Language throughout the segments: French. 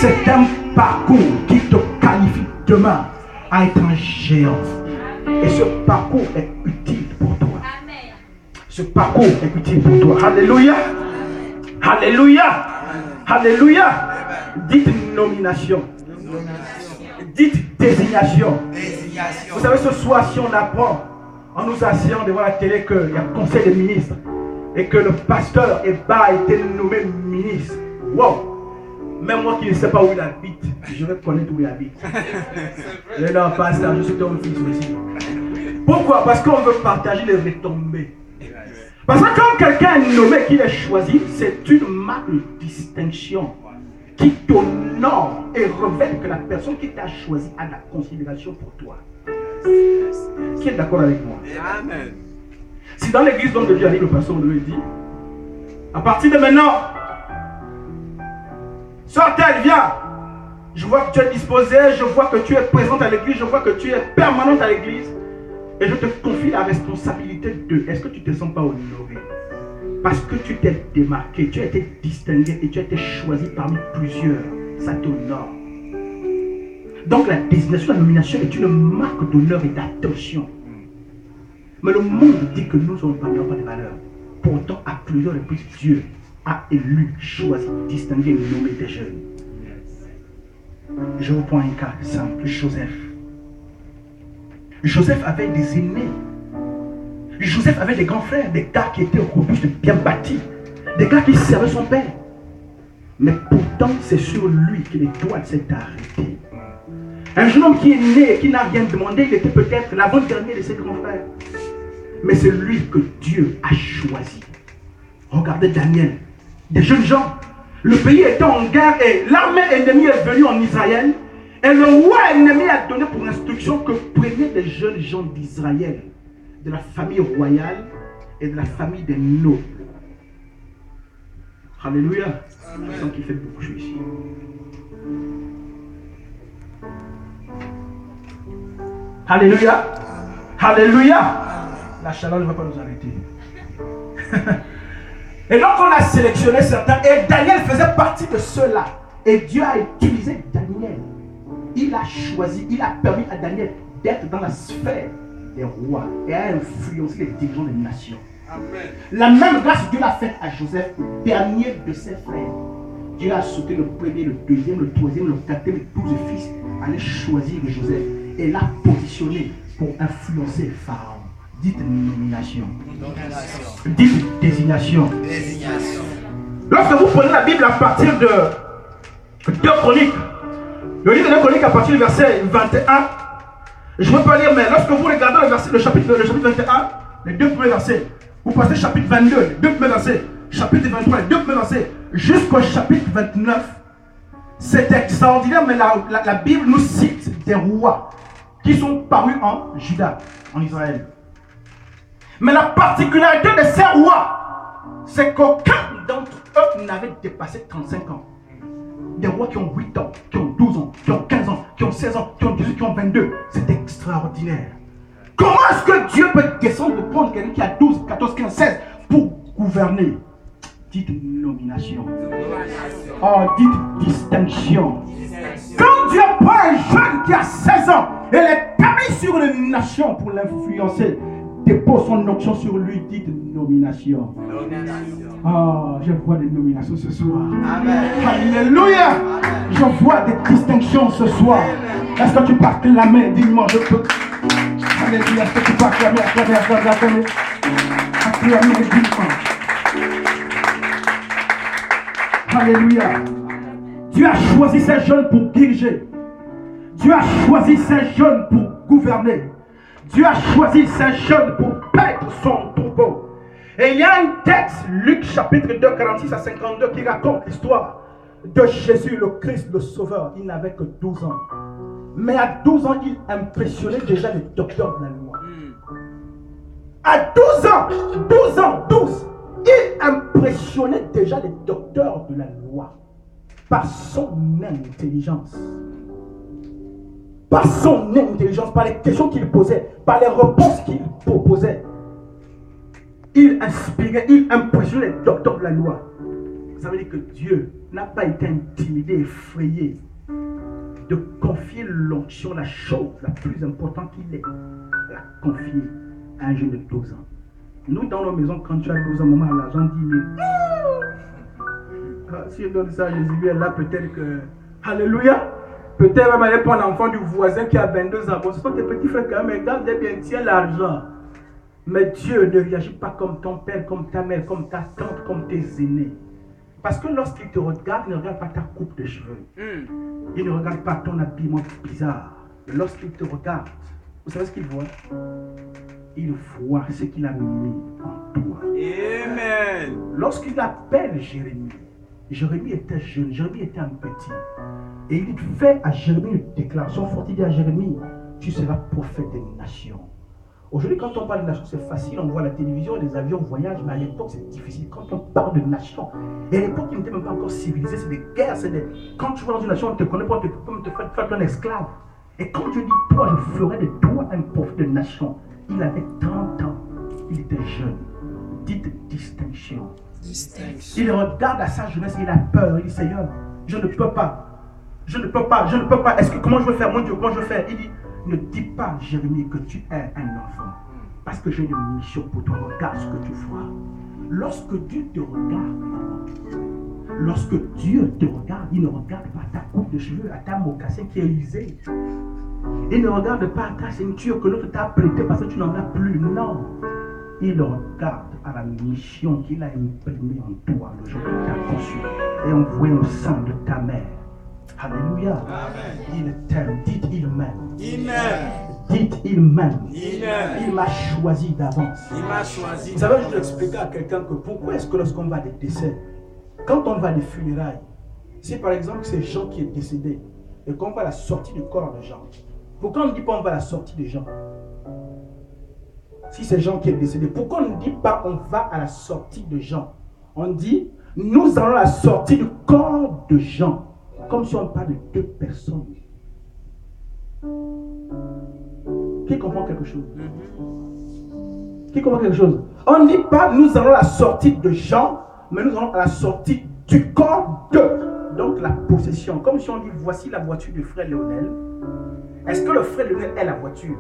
C'est un parcours qui te qualifie demain à être un géant. Et ce parcours est utile pour toi. Ce parcours est utile pour toi. Alléluia. Alléluia. Alléluia. Dites nomination. Dites désignation. Vous savez, ce soir, si on apprend en nous asseyant devant la télé qu'il y a un conseil des ministres et que le pasteur Eba a été nommé ministre. Wow! Même moi qui ne sais pas où il habite, je vais connaître où il habite. Et non, pasteur, je suis ton fils aussi. Pourquoi? Parce qu'on veut partager les retombées. Parce que quand quelqu'un est nommé, qu'il est choisi, c'est une marque de distinction qui t'honore et révèle que la personne qui t'a choisi a de la considération pour toi. Qui est d'accord avec moi? Amen. Si dans l'église dont Dieu arrive, le pasteur lui dit, à partir de maintenant, sœur telle, viens. Je vois que tu es disposé, je vois que tu es présente à l'église, je vois que tu es permanente à l'église. Et je te confie la responsabilité de, est-ce que tu ne te sens pas honoré? Parce que tu t'es démarqué, tu as été distingué et tu as été choisi parmi plusieurs. Ça t'honore. Donc la désignation, la nomination est une marque d'honneur et d'attention. Mais le monde dit que nous ne sommes pas de valeur. Pourtant, à plusieurs reprises, Dieu a élu, choisi, distingué et nommé des jeunes. Je vous prends un cas simple, Joseph. Joseph avait des aînés. Joseph avait des grands frères, des gars qui étaient robustes, bien bâtis, des gars qui servaient son père. Mais pourtant, c'est sur lui que l'étoile s'est arrêtée. Un jeune homme qui est né et qui n'a rien demandé, il était peut-être l'avant-dernier de ses grands frères. Mais c'est lui que Dieu a choisi. Regardez Daniel, des jeunes gens. Le pays était en guerre et l'armée ennemie est venue en Israël. Et le roi ennemi a donné pour instruction que prenez les jeunes gens d'Israël, de la famille royale et de la famille des nobles. Alléluia. Je sens qu'il fait beaucoup de choses ici. Alléluia. Alléluia. La chaleur ne va pas nous arrêter. Et donc on a sélectionné certains. Et Daniel faisait partie de ceux-là. Et Dieu a utilisé Daniel. Il a choisi, il a permis à Daniel d'être dans la sphère des rois et a influencé les dirigeants des nations. Amen. La même grâce Dieu l'a faite à Joseph, le dernier de ses frères. Dieu a sauté le premier, le deuxième, le troisième, le quatrième et 12 fils, allait choisir Joseph et l'a positionné pour influencer Pharaon. Dites nomination. Dites désignation. Lorsque vous prenez la Bible à partir de 2 Chroniques, le livre de 2 Chroniques à partir du verset 21, je ne veux pas lire, mais lorsque vous regardez le chapitre 21, les 2 premiers versets, vous passez chapitre 22, les 2 premiers versets, chapitre 23, les 2 premiers versets, jusqu'au chapitre 29, c'est extraordinaire, mais la Bible nous cite des rois qui sont parus en Juda, en Israël. Mais la particularité de ces rois, c'est qu'aucun d'entre eux n'avait dépassé 35 ans. Des rois qui ont 8 ans, qui ont 12 ans, qui ont 15 ans, qui ont 16 ans, qui ont 18, qui ont 22. C'est extraordinaire. Comment est-ce que Dieu peut descendre de prendre quelqu'un qui a 12, 14, 15, 16 pour gouverner? Dites nomination. Oh, dites distinction. Quand Dieu prend un jeune qui a 16 ans et l'établit sur une nation pour l'influencer, dépose son onction sur lui, dites nomination. Oh, je vois des nominations ce soir. Amen. Alléluia. Amen. Je vois des distinctions ce soir. Est-ce que tu peux acclamer? Dis-moi, je peux. Alléluia. Est-ce que tu peux acclamer? Acclamer. Alléluia. Dieu a choisi ces jeunes pour diriger. Dieu a choisi ces jeunes pour gouverner. Dieu a choisi ces jeunes pour paître son troupeau. Et il y a un texte, Luc chapitre 2, 46 à 52, qui raconte l'histoire de Jésus, le Christ, le Sauveur. Il n'avait que 12 ans. Mais à 12 ans, il impressionnait déjà les docteurs de la loi. À 12, il impressionnait déjà les docteurs de la loi par son intelligence. Par son intelligence, par les questions qu'il posait, par les réponses qu'il proposait. Il inspirait, il impressionnait les docteurs de la loi. Ça veut dire que Dieu n'a pas été intimidé, effrayé de confier l'onction, la chose la plus importante qu'il ait, la confier à un jeune de 12 ans. Nous, dans nos maisons, quand tu as 12 ans, maman a l'argent, 10 000. Si je donne ça à Jésus, là, peut-être que... Alléluia! Peut-être même aller prendre l'enfant du voisin qui a 22 ans. Bon, ce sont tes petits frères quand même, mais garde bien, tiens l'argent. Mais Dieu ne réagit pas comme ton père, comme ta mère, comme ta tante, comme tes aînés. Parce que lorsqu'il te regarde, il ne regarde pas ta coupe de cheveux. Il ne regarde pas ton habillement bizarre. Mais lorsqu'il te regarde, vous savez ce qu'il voit? Il voit ce qu'il a mis en toi. Amen. Lorsqu'il appelle Jérémie, Jérémie était jeune, Jérémie était un petit. Et il fait à Jérémie une déclaration forte. Il dit à Jérémie, tu seras prophète des nations. Aujourd'hui, quand on parle de nations, c'est facile, on voit la télévision, les avions voyagent, mais à l'époque, c'est difficile. Quand on parle de nations, et à l'époque, ils n'étaient même pas encore civilisés, c'est des guerres, c'est des... Quand tu vas dans une nation, on ne te connaît pas, on peut te faire ton esclave. Et quand Dieu dit, toi, je ferai de toi un prophète de nation, il avait 30 ans, il était jeune. Dites distinction. Il regarde à sa jeunesse, il a peur, il dit, Seigneur, je ne peux pas. Je ne peux pas. Est-ce que comment je vais faire, mon Dieu, comment je vais faire? Il dit, ne dis pas, Jérémie, que tu es un enfant. Parce que j'ai une mission pour toi. Regarde ce que tu feras. Lorsque Dieu te regarde, il ne regarde pas ta coupe de cheveux, à ta mocassin qui est usée. Il ne regarde pas ta ceinture que l'autre t'a prêtée parce que tu n'en as plus. Non. Il regarde à la mission qu'il a imprimée en toi le jour où il t'a conçu et envoyé au sein de ta mère. Alléluia. Amen. Il t'aime. Dites il m'aime. Il m'aime. Dites il m'aime. Il m'aime. Il m'a choisi d'avance. Il m'a choisi. Vous savez, je vais expliquer à quelqu'un que pourquoi est-ce que lorsqu'on va à des décès, quand on va à des funérailles, si par exemple c'est Jean qui est décédé et qu'on va à la sortie du corps de Jean, pourquoi on ne dit pas on va à la sortie de Jean? Si c'est Jean qui est décédé, pourquoi on ne dit pas on va à la sortie de Jean? On dit nous allons à la sortie du corps de Jean. Comme si on parle de deux personnes. Qui comprend quelque chose? Qui comprend quelque chose? On ne dit pas nous allons à la sortie de Jean, mais nous allons à la sortie du corps de. Donc la possession. Comme si on dit voici la voiture du frère Léonel. Est-ce que le frère Léonel est la voiture?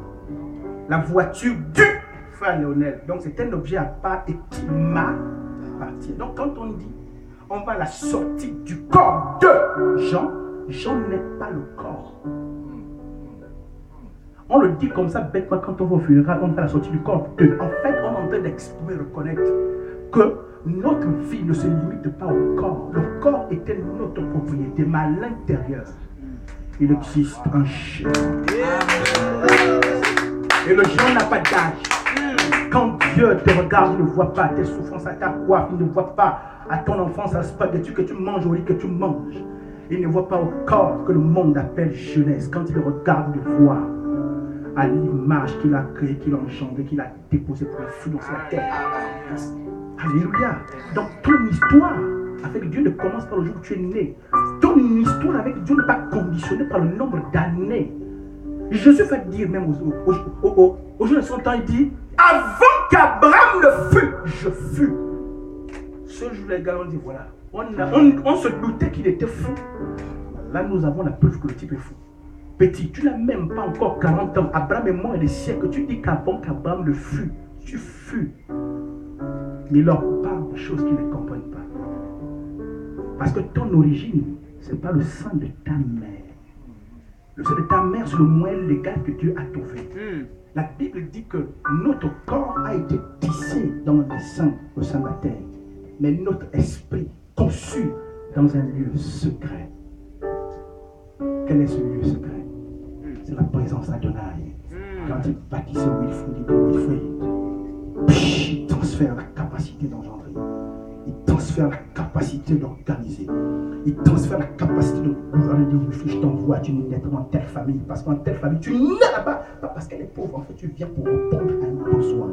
La voiture du frère Léonel. Donc c'est un objet à part et qui m'appartient. Donc quand on dit on va à la sortie du corps de Jean, Jean n'est pas le corps. On le dit comme ça bêtement quand on va au funérail, on va à la sortie du corps de. En fait, on est en train d'exprimer, reconnaître que notre vie ne se limite pas au corps. Le corps était notre propriété, mais à l'intérieur, il existe un Jean. Et le Jean n'a pas d'âge. Quand Dieu te regarde, il ne voit pas tes souffrances, à ta coiffe, il ne voit pas à ton enfance, à spaghetti que tu manges, au riz que tu manges. Il ne voit pas au corps que le monde appelle jeunesse. Quand il regarde, il voit à l'image qu'il a créée, qu'il a engendrée, qu'il a déposée pour influencer la terre. Alléluia. Donc ton histoire avec Dieu ne commence pas le jour où tu es né. Ton histoire avec Dieu n'est pas conditionnée par le nombre d'années. Jésus fait dire même aux jeunes de son temps, il dit, avant qu'Abraham ne fût, je fus. Ce jour, les gars, on dit, voilà, on se doutait qu'il était fou. Là, nous avons la preuve que le type est fou. Petit, tu n'as même pas encore 40 ans. Abraham est mort et des siècles. Tu dis qu'avant qu'Abraham le fût, tu fus. Mais il leur parle de choses qu'ils ne comprennent pas. Parce que ton origine, ce n'est pas le sang de ta mère. Le sang de ta mère, c'est le moyen légal que Dieu a trouvé. La Bible dit que notre corps a été tissé dans le sein au sein de la terre. Mais notre esprit, conçu dans un lieu secret. Quel est ce lieu secret? C'est la présence d'Adonai. Quand il bâtissait Wilfrid, il transfère la capacité d'engendrer. Il transfère la capacité d'organiser. Il transfère la capacité de gouverner. Je t'envoie, tu nais dans telle famille. Parce qu'en telle famille, tu nais là-bas. Pas parce qu'elle est pauvre. En fait, tu viens pour répondre à un besoin.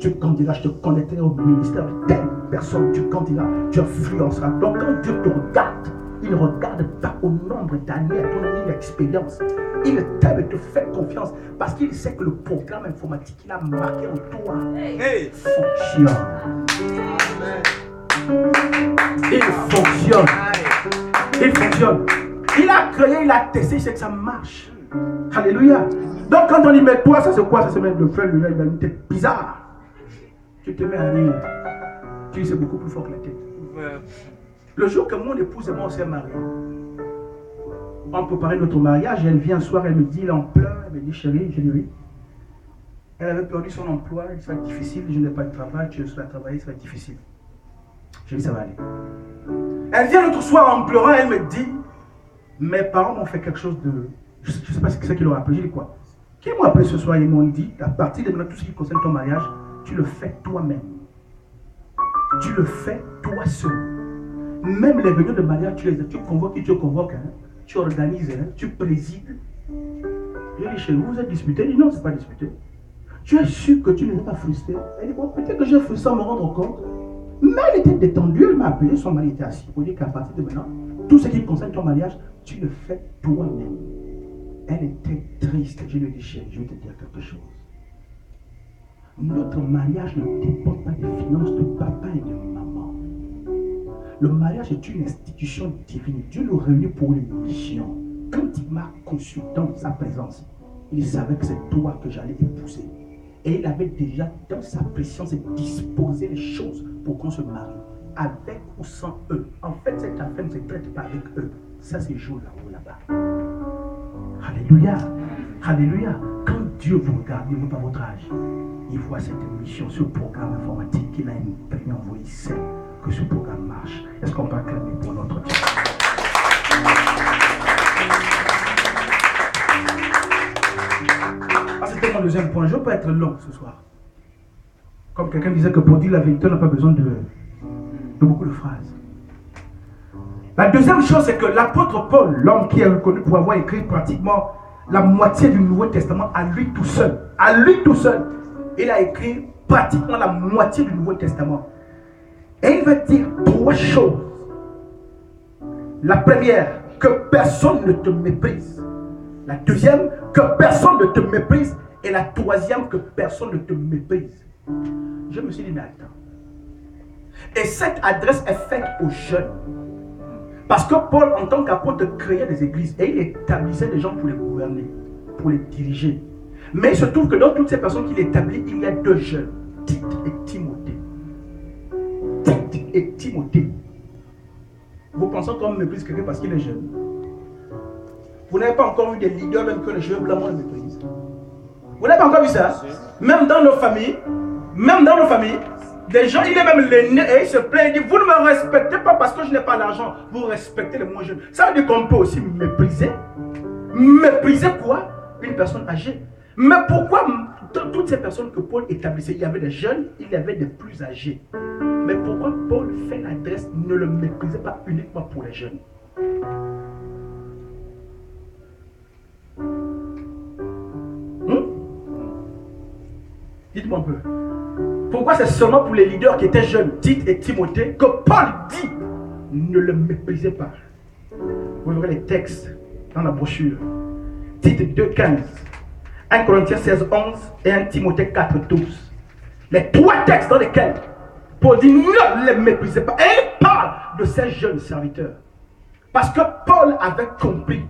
Tu candidat, je te connecterai au ministère de telle personne. Tu candidat, tu influenceras. Donc quand Dieu te regarde, il ne regarde pas au nombre d'années, à ton niveau d'expérience. Il t'aime et te fait confiance parce qu'il sait que le programme informatique qu'il a marqué en toi fonctionne. Il fonctionne. Il fonctionne. Il a créé, il a testé, c'est que ça marche. Alléluia. Donc quand on dit, mais toi, ça c'est quoi? Ça c'est mettre le frère, il a une tête bizarre. Tu te mets à rire. Tu dis, c'est beaucoup plus fort que la tête. Le jour que mon épouse et moi on s'est mariés, on préparait notre mariage, et elle vient un soir, elle me dit, elle en pleure, elle me dit, chérie, je dis oui. Elle avait perdu son emploi, il va être difficile, je n'ai pas de travail, tu vas travailler, ça va être difficile. Je dis, ça va aller. Elle vient l'autre soir en pleurant, elle me dit, mes parents m'ont fait quelque chose de... Je ne sais pas ce que c'est qu'ils leur appelé. Je dis quoi? Qu'ils m'ont appelé ce soir, ils m'ont dit, à partir de maintenant, tout ce qui concerne ton mariage, tu le fais toi-même. Tu le fais toi seul. Même les réunions de mariage, tu convoques, hein, tu organises, hein, tu présides. Je dis, chez vous, vous êtes disputé? Je dis, non, ce n'est pas disputé. Tu es sûr que tu ne es pas frustré? Elle dit, bon, peut-être que j'ai frustré sans me rendre compte. Mais elle était détendue, elle m'a appelé, son mari était assis. Pour dire qu'à partir de maintenant, tout ce qui concerne ton mariage, tu le fais toi-même. Elle était triste. Je lui ai dit, chérie, je vais te dire quelque chose. Notre mariage ne dépend pas des finances de papa et de maman. Le mariage est une institution divine. Dieu le réunit pour une mission. Quand il m'a conçu dans sa présence, il savait que c'est toi que j'allais épouser. Et il avait déjà dans sa présence disposé les choses pour qu'on se marie. Avec ou sans eux. En fait, cette affaire ne se traite pas avec eux. Ça se joue là-haut, là-bas. Alléluia. Alléluia. Quand Dieu vous regarde, il ne voit pas votre âge. Il voit cette mission, ce programme informatique qu'il a imprimé, envoyé. Il sait que ce programme marche. Est-ce qu'on peut acclamer pour notre Dieu? C'était mon deuxième point. Je ne veux pas être long ce soir. Comme quelqu'un disait que pour dire la vérité, on n'a pas besoin de beaucoup de phrases. La deuxième chose, c'est que l'apôtre Paul, l'homme qui est reconnu pour avoir écrit pratiquement la moitié du Nouveau Testament à lui tout seul, il a écrit pratiquement la moitié du Nouveau Testament. Et il va dire trois choses. La première, que personne ne te méprise. La deuxième, que personne ne te méprise. Et la troisième, que personne ne te méprise. Je me suis dit, mais attends. Et cette adresse est faite aux jeunes. Parce que Paul, en tant qu'apôtre, créait des églises. Et il établissait des gens pour les gouverner, pour les diriger. Mais il se trouve que dans toutes ces personnes qu'il établit, il y a deux jeunes. Tite et Timothée. Tite et Timothée. Vous pensez qu'on méprise quelqu'un parce qu'il est jeune? Vous n'avez pas encore vu des leaders même que les cheveux blancs le méprisent? Vous n'avez pas encore vu ça? Même dans nos familles, des gens, il est même l'aîné et il se plaint, il dit, vous ne me respectez pas parce que je n'ai pas l'argent, vous respectez les moins jeunes. Ça veut dire qu'on peut aussi mépriser. Mépriser quoi? Une personne âgée. Mais pourquoi toutes ces personnes que Paul établissait, il y avait des jeunes, il y avait des plus âgés. Mais pourquoi Paul fait l'adresse, ne le méprisez pas uniquement pour les jeunes? Dites-moi un peu. Pourquoi c'est seulement pour les leaders qui étaient jeunes, Tite et Timothée, que Paul dit, ne le méprisez pas? Vous verrez les textes dans la brochure. Tite 2,15, 1 Corinthiens 16,11 et 1 Timothée 4,12. Les trois textes dans lesquels Paul dit, ne les méprisez pas. Et il parle de ces jeunes serviteurs. Parce que Paul avait compris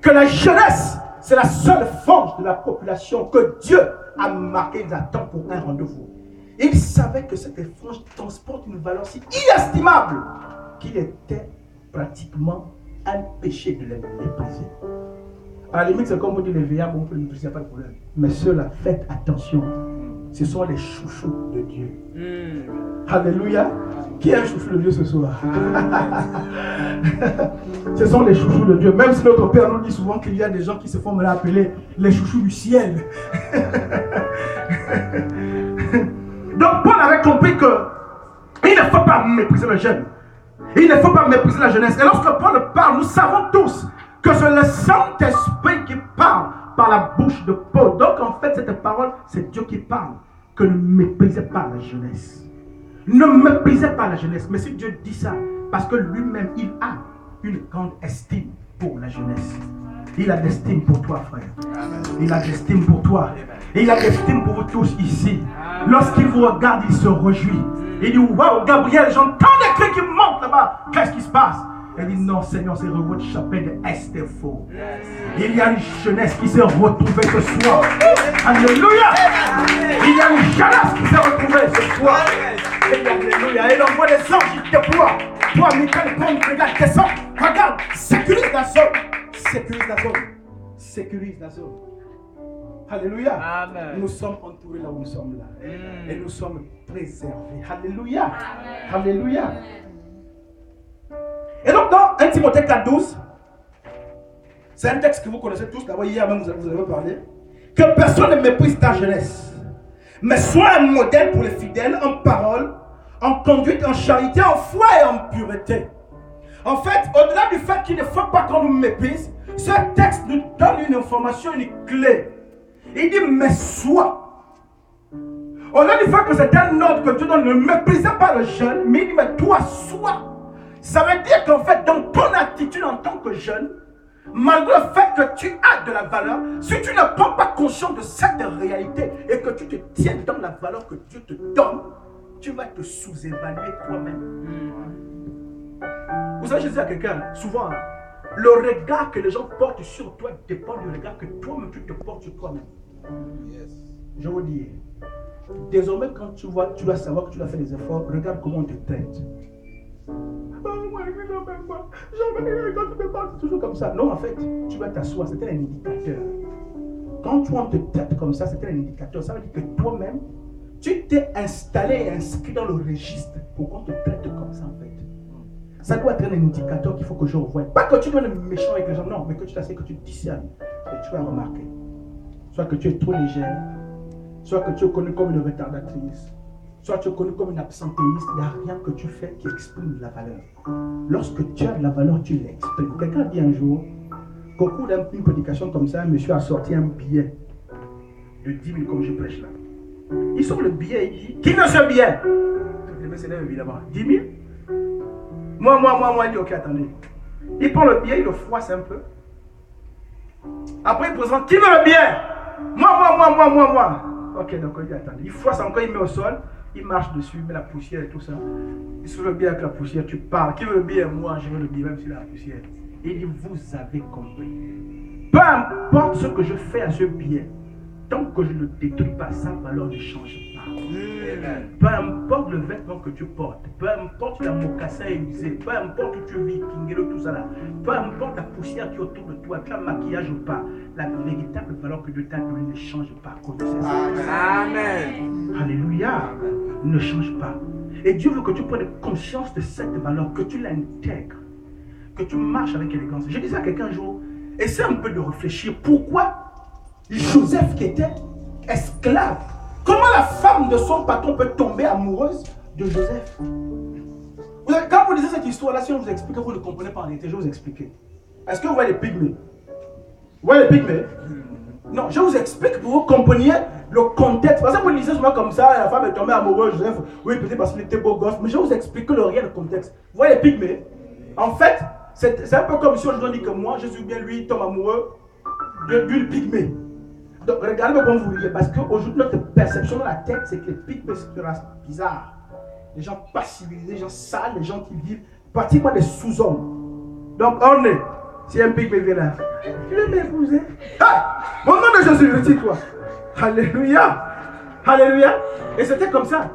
que la jeunesse, c'est la seule frange de la population que Dieu a marqué, ils attendent pour un rendez-vous. Et il savait que cette frange transporte une valeur si inestimable qu'il était pratiquement un péché de les mépriser. À la limite, c'est comme on dit les veillards, on peut les mépriser, il n'y a pas de problème. Mais ceux-là, faites attention. Ce sont les chouchous de Dieu. Alléluia. Qui est un chouchou de Dieu ce soir? Ce sont les chouchous de Dieu. Même si notre Père nous dit souvent qu'il y a des gens qui se font appeler les chouchous du ciel. Donc Paul avait compris que il ne faut pas mépriser le jeune. Il ne faut pas mépriser la jeunesse. Et lorsque Paul parle, nous savons tous que c'est le Saint-Esprit qui parle par la bouche de Paul. Donc en fait, cette parole, c'est Dieu qui parle. Que ne méprisez pas la jeunesse. Ne méprisez pas la jeunesse. Mais si Dieu dit ça, parce que lui-même, il a une grande estime pour la jeunesse. Il a d'estime pour toi, frère. Il a d'estime pour toi. Il a d'estime pour vous tous ici. Lorsqu'il vous regarde, il se réjouit. Il dit, waouh, Gabriel, j'entends des cris qui montent là-bas. Qu'est-ce qui se passe? Elle dit, non, Seigneur, c'est votre chapelle de Estéphore. Il y a une jeunesse qui s'est retrouvée ce soir. Alléluia. Il y a une jeunesse qui s'est retrouvée ce soir. Alléluia. Et on voit des anges qui déploient. Toi, Michael, quand tu regardes, descends. Regarde, sécurise la zone. Sécurise la zone. Sécurise la zone. Alléluia. Amen. Nous sommes entourés là où nous sommes là. Et nous sommes préservés. Alléluia. Alléluia. Et donc dans 1 Timothée 4,12, c'est un texte que vous connaissez tous. D'abord hier même vous avez parlé. Que personne ne méprise ta jeunesse, mais sois un modèle pour les fidèles en parole, en conduite, en charité, en foi et en pureté. En fait, au-delà du fait qu'il ne faut pas qu'on nous méprise, ce texte nous donne une information, une clé. Il dit, mais sois. Au-delà du fait que c'est un ordre que tu donnes, ne méprisez pas le jeune, mais il dit, mais toi, sois. Ça veut dire qu'en fait, dans ton attitude en tant que jeune, malgré le fait que tu as de la valeur, si tu ne prends pas conscience de cette réalité et que tu te tiens dans la valeur que Dieu te donne, tu vas te sous-évaluer toi-même. Vous savez, je dis à quelqu'un, souvent, le regard que les gens portent sur toi dépend du regard que toi-même tu te portes sur toi-même. Je vous dis, désormais quand tu vois, tu dois savoir que tu dois faire des efforts, regarde comment on te traite. C'est toujours comme ça. Non, en fait, tu vas t'asseoir, c'est un indicateur. Quand on te traite comme ça, c'est un indicateur. Ça veut dire que toi-même, tu t'es installé et inscrit dans le registre pour qu'on te traite comme ça, en fait. Ça doit être un indicateur qu'il faut que je revoie. Pas que tu dois être méchant avec les gens, non, mais que tu sais que tu discernes. Et tu vas remarquer. Soit que tu es trop légère, soit que tu es connu comme une retardatrice, soit tu es connu comme une absentéiste, il n'y a rien que tu fais qui exprime de la valeur. Lorsque tu as de la valeur, tu l'exprimes. Quelqu'un a dit un jour qu'au cours d'une prédication comme ça, un monsieur a sorti un billet de 10 000 comme je prêche là. Il sort le billet, il dit, qui veut ce billet? Le monsieur s'élève évidemment. 10 000? Moi, il dit, ok, attendez. Il prend le billet, il le froisse un peu. Après, il présente, qui veut le billet? Moi. Ok, donc il dit, attendez. Il froisse encore, il met au sol. Il marche dessus, il met la poussière et tout ça. Il se le billet avec la poussière, tu parles. Qui veut le billet? Moi, je veux le billet, même s'il a la poussière. Et il dit, vous avez compris. Peu importe ce que je fais à ce billet, tant que je ne le détruis pas, sa valeur ne change pas. Peu importe le vêtement que tu portes, peu importe la mocassin usé, peu importe où tu vis, tout ça là, peu importe la poussière qui est autour de toi, tu as maquillage ou pas, la véritable valeur que Dieu t'a donnée ne change pas à cause de ça. Amen. Alléluia. Ne change pas. Et Dieu veut que tu prennes conscience de cette valeur, que tu l'intègres, que tu marches avec élégance. Je disais à quelqu'un un jour, essaie un peu de réfléchir pourquoi Joseph qui était esclave, comment la femme de son patron peut tomber amoureuse de Joseph? Quand vous lisez cette histoire-là, si on vous explique, vous ne comprenez pas en réalité, je vais vous expliquer. Est-ce que vous voyez les pygmées? Vous voyez les pygmées? Non, je vous explique pour que vous compreniez le contexte. Parce que vous lisez souvent comme ça, la femme est tombée amoureuse de Joseph. Oui, peut-être parce qu'il était beau gosse, mais je vais vous expliquer le réel contexte. Vous voyez les pygmées? En fait, c'est un peu comme si on dit que moi, je suis bien lui, tombe amoureux d'une pygmée. Donc, regardez comment vous voyez, parce qu'aujourd'hui, notre perception dans la tête, c'est que les pygmées, c'est une race bizarre. Les gens pas civilisés, les gens sales, les gens qui vivent pratiquement des sous-hommes. Donc, on est, si un pygmée vient là, je vais m'épouser. Ah, au nom de Jésus, retire-toi. Alléluia. Alléluia. Et c'était comme ça.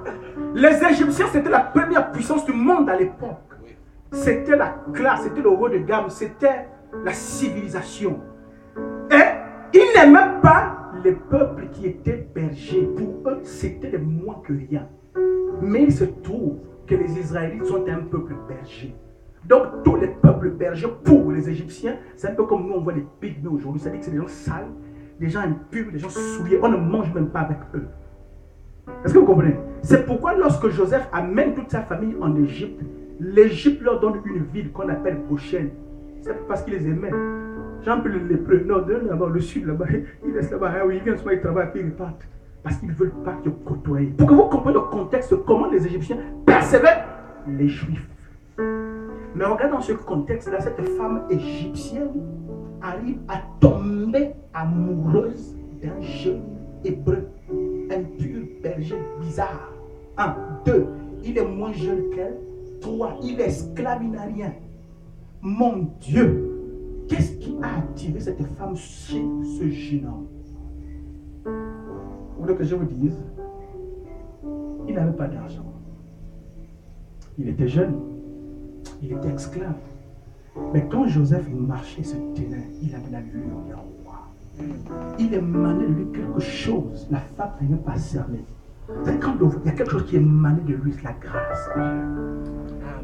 Les Égyptiens, c'était la première puissance du monde à l'époque. C'était la classe, c'était le haut de gamme, c'était la civilisation. Et ils n'aimaient pas les peuples qui étaient bergers. Pour eux, c'était des moins que rien. Mais il se trouve que les Israélites sont un peuple berger. Donc tous les peuples bergers pour les Égyptiens, c'est un peu comme nous on voit les pygmées aujourd'hui. C'est-à-dire que c'est des gens sales, des gens impurs, des gens souillés. On ne mange même pas avec eux. Est-ce que vous comprenez? C'est pourquoi lorsque Joseph amène toute sa famille en Égypte, l'Égypte leur donne une ville qu'on appelle Goshen. C'est parce qu'ils les aimaient. Jean peut le lépreux. Non, là-bas, le sud, là-bas, il reste là-bas. Ah oui, il vient souvent, il travaille, puis il repart. Parce qu'ils ne veulent pas te côtoyer. Pour que vous compreniez le contexte, comment les Égyptiens percevaient les Juifs. Mais regarde dans ce contexte-là, cette femme égyptienne arrive à tomber amoureuse d'un jeune hébreu, un pur berger bizarre. 1, 2, il est moins jeune qu'elle. 3, il est esclave, il n'a rien. Mon Dieu, qu'est-ce qui a attiré cette femme chez ce jeune homme? Vous voulez que je vous dise? Il n'avait pas d'argent. Il était jeune. Il était esclave. Mais quand Joseph marchait, se tenait, il avait l'allure d'un roi. Il émanait de lui quelque chose. La femme n'est même pas cernée. Quand il y a quelque chose qui émanait de lui, c'est la grâce de Dieu.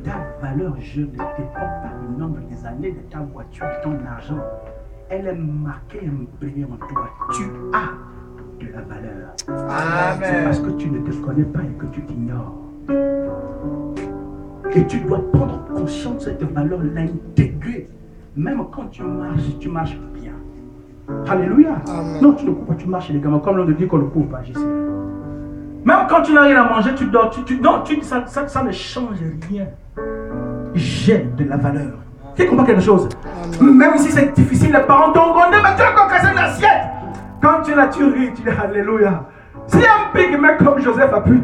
Ta valeur, je ne dépend pas du nombre des années de ta voiture, de ton argent. Elle est marquée, imprimée en toi. Tu as de la valeur. Amen. C'est parce que tu ne te connais pas et que tu t'ignores. Et tu dois prendre conscience de cette valeur, l'intégrer. Même quand tu marches bien. Alléluia. Amen. Non, tu ne cours pas, tu marches élégamment. Comme l'on te dit qu'on ne court pas, je sais. Même quand tu n'as rien à manger, tu dors. Ça ne change rien. J'aime de la valeur. Tu comprends quelque chose? Amen. Même si c'est difficile, les parents t'ont grondé, mais tu as encore cassé l'assiette. Quand tu es là, tu ris, tu dis Alléluia. Si un pygmée comme Joseph a pu,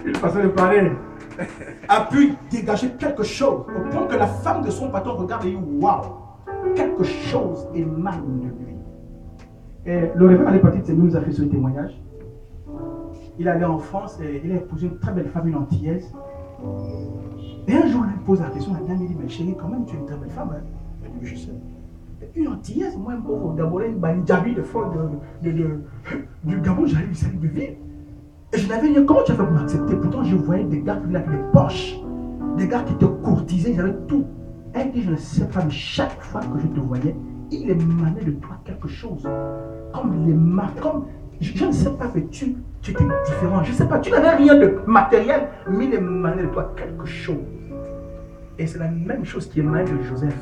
une façon de parler, a pu dégager quelque chose au point que la femme de son patron regarde et dit waouh, quelque chose émane de lui. Et le révérend Hépatite nous a fait ce témoignage. Il allait en France et il a épousé une très belle femme, une antillaise. Et un jour, il lui pose la question, la dame lui dit mais chérie, quand même, tu es une très belle femme. Hein? Elle dit je sais. Une antillaise, moi, un pauvre Gabonais, une bandjabi de fond du Gabon, j'arrive ici de ville. Et je n'avais rien. Comment tu as fait pour m'accepter? Pourtant, je voyais des gars qui avaient des poches, des gars qui te courtisaient, ils avaient tout. Elle dit, je ne sais pas, mais chaque fois que je te voyais, il émanait de toi quelque chose. Comme les marques, comme. Je ne sais pas, mais tu étais différent. Je ne sais pas, tu n'avais rien de matériel, mais il émanait de toi quelque chose. Et c'est la même chose qui émanait de Joseph.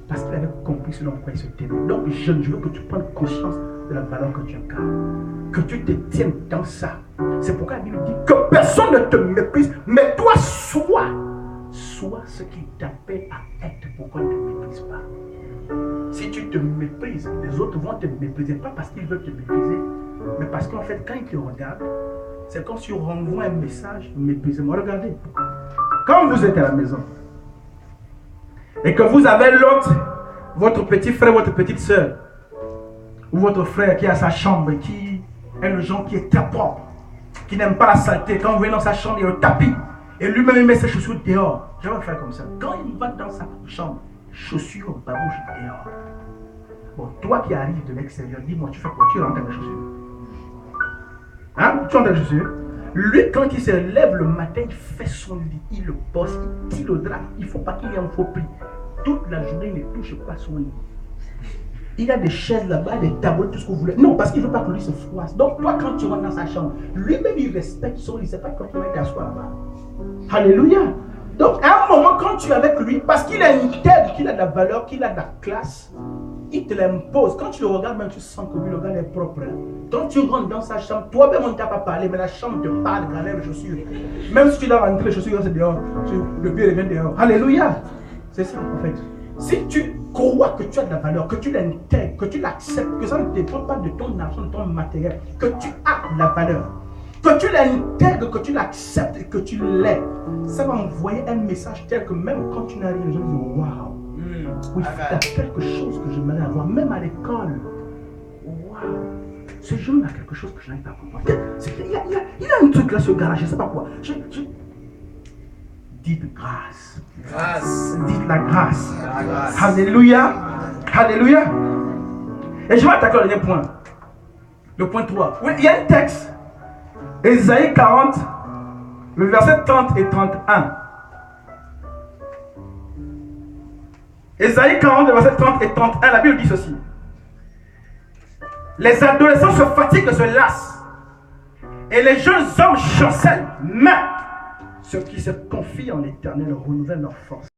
Parce qu'il avait compris ce dans quoi il se tenait. Donc, je veux que tu prennes conscience de la valeur que tu incarnes. Que tu te tiennes dans ça. C'est pourquoi la Bible dit que personne ne te méprise, mais toi, sois ce qui t'appelle à être. Pourquoi ne te méprise pas? Si tu te méprises, les autres vont te mépriser. Pas parce qu'ils veulent te mépriser, mais parce qu'en fait, quand ils te regardent, c'est comme si on renvoie un message, méprisez-moi. Regardez, quand vous êtes à la maison, et que vous avez l'autre, votre petit frère, votre petite soeur, ou votre frère qui a sa chambre, qui est le genre qui est très propre, qui n'aime pas la saleté. Quand vous venez dans sa chambre, il y a le tapis, et lui-même il met ses chaussures dehors. Je vais faire comme ça. Quand il va dans sa chambre, chaussures babouche dehors. Bon, toi qui arrives de l'extérieur, dis-moi, tu fais quoi? Tu rentres dans les chaussures? Hein? Tu rentres dans les chaussures? Lui, quand il se lève le matin, il fait son lit, il le bosse, il tire le drap. Il ne faut pas qu'il y ait un faux pli. Toute la journée, il ne touche pas son lit. Il a des chaises là-bas, des tableaux, tout ce que vous voulez. Non, parce qu'il ne veut pas que lui se froisse. Donc, toi, quand tu rentres dans sa chambre, lui-même, il respecte son lit. C'est pas quand il va t'asseoir là-bas. Alléluia. Donc, à un moment, quand tu es avec lui, parce qu'il a une tête, qu'il a de la valeur, qu'il a de la classe, il te l'impose. Quand tu le regardes, même tu sens que lui, le gars est propre. Hein. Quand tu rentres dans sa chambre, toi-même, on ne t'a pas parlé, mais la chambre te parle quand les chaussures. Même si tu dois rentrer les chaussures, c'est dehors. Le pied revient dehors. Alléluia. C'est ça, en fait. Si tu crois que tu as de la valeur, que tu l'intègres, que tu l'acceptes, que ça ne dépend pas de ton argent, de ton matériel, que tu as de la valeur, que tu l'intègres, que tu l'acceptes et que tu l'aies, ça va envoyer un message tel que même quand tu n'as rien, les gens disent waouh, oui, il y a quelque chose que j'aimerais avoir, même à l'école. Waouh, ce jeune a quelque chose que je n'arrive pas à comprendre. Il a un truc là, ce gars-là, je ne sais pas quoi. Dites grâce. Grâce. Dites la grâce. La grâce. Alléluia. Alléluia. Et je vais attaquer le dernier point. Le point 3. Oui, il y a un texte. Ésaïe 40, le verset 30 et 31. Ésaïe 40, le verset 30 et 31, la Bible dit ceci. Les adolescents se fatiguent et se lassent. Et les jeunes hommes chancellent. Mais ceux qui se confient en l'Éternel renouvellent leur force.